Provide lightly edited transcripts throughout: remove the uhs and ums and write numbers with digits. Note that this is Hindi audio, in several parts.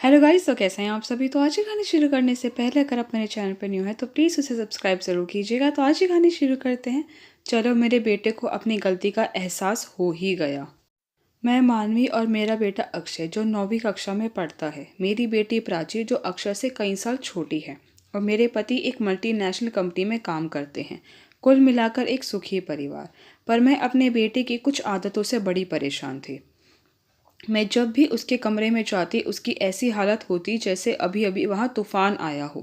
हेलो गाइस, तो कैसे हैं आप सभी। तो आज की कहानी शुरू करने से पहले अगर आप मेरे चैनल पर न्यू है तो प्लीज़ उसे सब्सक्राइब ज़रूर कीजिएगा। तो आज की कहानी शुरू करते हैं। चलो, मेरे बेटे को अपनी गलती का एहसास हो ही गया। मैं मानवी और मेरा बेटा अक्षय जो 9वीं कक्षा में पढ़ता है, मेरी बेटी प्राची जो अक्षय से कई साल छोटी है, और मेरे पति एक मल्टीनेशनल कंपनी में काम करते हैं। कुल मिलाकर एक सुखी परिवार। पर मैं अपने बेटे की कुछ आदतों से बड़ी परेशान थी। मैं जब भी उसके कमरे में जाती उसकी ऐसी हालत होती जैसे अभी अभी वहाँ तूफान आया हो।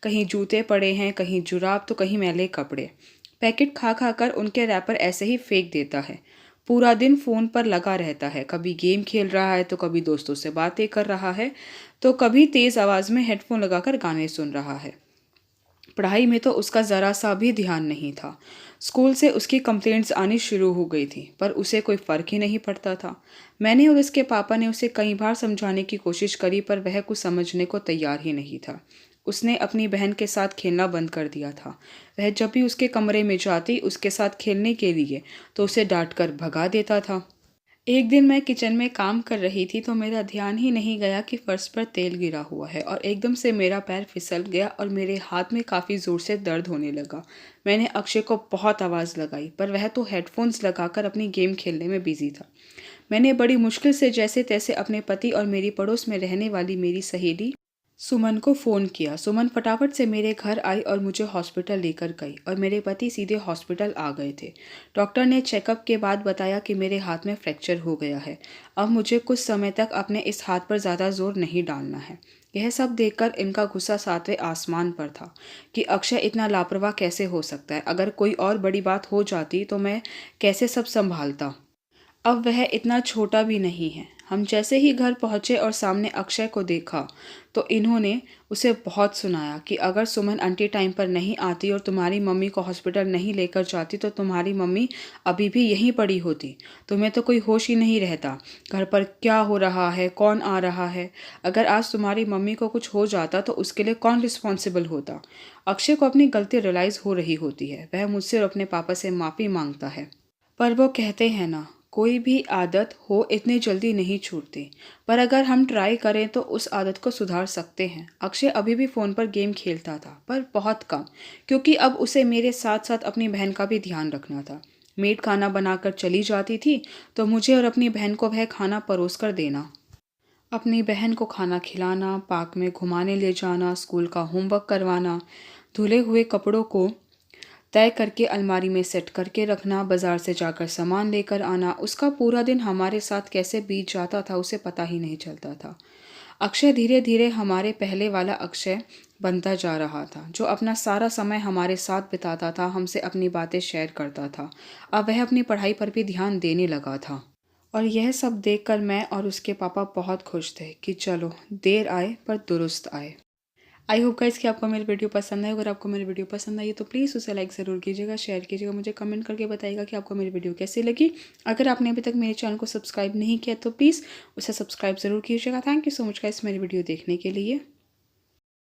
कहीं जूते पड़े हैं, कहीं जुराब, तो कहीं मैले कपड़े। पैकेट खा खा कर उनके रैपर ऐसे ही फेंक देता है। पूरा दिन फ़ोन पर लगा रहता है, कभी गेम खेल रहा है तो कभी दोस्तों से बातें कर रहा है, तो कभी तेज़ आवाज़ में हेडफोन लगाकर गाने सुन रहा है। पढ़ाई में तो उसका ज़रा सा भी ध्यान नहीं था। स्कूल से उसकी कंप्लेंट्स आनी शुरू हो गई थी, पर उसे कोई फ़र्क ही नहीं पड़ता था। मैंने और उसके पापा ने उसे कई बार समझाने की कोशिश करी, पर वह कुछ समझने को तैयार ही नहीं था। उसने अपनी बहन के साथ खेलना बंद कर दिया था। वह जब भी उसके कमरे में जाती उसके साथ खेलने के लिए, तो उसे डांट कर भगा देता था। एक दिन मैं किचन में काम कर रही थी तो मेरा ध्यान ही नहीं गया कि फर्श पर तेल गिरा हुआ है, और एकदम से मेरा पैर फिसल गया और मेरे हाथ में काफ़ी ज़ोर से दर्द होने लगा। मैंने अक्षय को बहुत आवाज़ लगाई, पर वह तो हेडफोन्स लगाकर अपनी गेम खेलने में बिजी था। मैंने बड़ी मुश्किल से जैसे तैसे अपने पति और मेरी पड़ोस में रहने वाली मेरी सहेली सुमन को फ़ोन किया। सुमन फटाफट से मेरे घर आई और मुझे हॉस्पिटल लेकर गई, और मेरे पति सीधे हॉस्पिटल आ गए थे। डॉक्टर ने चेकअप के बाद बताया कि मेरे हाथ में फ्रैक्चर हो गया है। अब मुझे कुछ समय तक अपने इस हाथ पर ज़्यादा जोर नहीं डालना है। यह सब देखकर इनका गुस्सा 7वें आसमान पर था कि अक्षय इतना लापरवाह कैसे हो सकता है। अगर कोई और बड़ी बात हो जाती तो मैं कैसे सब संभालता। अब वह इतना छोटा भी नहीं है। हम जैसे ही घर पहुँचे और सामने अक्षय को देखा, तो इन्होंने उसे बहुत सुनाया कि अगर सुमन आंटी टाइम पर नहीं आती और तुम्हारी मम्मी को हॉस्पिटल नहीं लेकर जाती तो तुम्हारी मम्मी अभी भी यहीं पड़ी होती। तुम्हें तो कोई होश ही नहीं रहता, घर पर क्या हो रहा है, कौन आ रहा है। अगर आज तुम्हारी मम्मी को कुछ हो जाता तो उसके लिए कौन रिस्पॉन्सिबल होता। अक्षय को अपनी गलती रियलाइज़ हो रही होती है। वह मुझसे और अपने पापा से माफ़ी मांगता है, पर वो कहते हैं ना, कोई भी आदत हो इतनी जल्दी नहीं छूटती। पर अगर हम ट्राई करें तो उस आदत को सुधार सकते हैं। अक्षय अभी भी फ़ोन पर गेम खेलता था, पर बहुत कम, क्योंकि अब उसे मेरे साथ साथ अपनी बहन का भी ध्यान रखना था। मेड खाना बनाकर चली जाती थी तो मुझे और अपनी बहन को वह खाना परोस कर देना, अपनी बहन को खाना खिलाना, पार्क में घुमाने ले जाना, स्कूल का होमवर्क करवाना, धुले हुए कपड़ों को तय करके अलमारी में सेट करके रखना, बाजार से जाकर सामान लेकर आना। उसका पूरा दिन हमारे साथ कैसे बीत जाता था उसे पता ही नहीं चलता था। अक्षय धीरे धीरे हमारे पहले वाला अक्षय बनता जा रहा था, जो अपना सारा समय हमारे साथ बिताता था, हमसे अपनी बातें शेयर करता था। अब वह अपनी पढ़ाई पर भी ध्यान देने लगा था। और यह सब देखकर मैं और उसके पापा बहुत खुश थे कि चलो, देर आए पर दुरुस्त आए। आई होप गाइस कि आपको मेरी वीडियो पसंद है। अगर आपको मेरी वीडियो पसंद आई है तो प्लीज़ उसे लाइक ज़रूर कीजिएगा, शेयर कीजिएगा, मुझे कमेंट करके बताइएगा कि आपको मेरी वीडियो कैसी लगी। अगर आपने अभी तक मेरे चैनल को सब्सक्राइब नहीं किया तो प्लीज़ उसे सब्सक्राइब ज़रूर कीजिएगा। Thank you so much guys मेरी वीडियो देखने के लिए।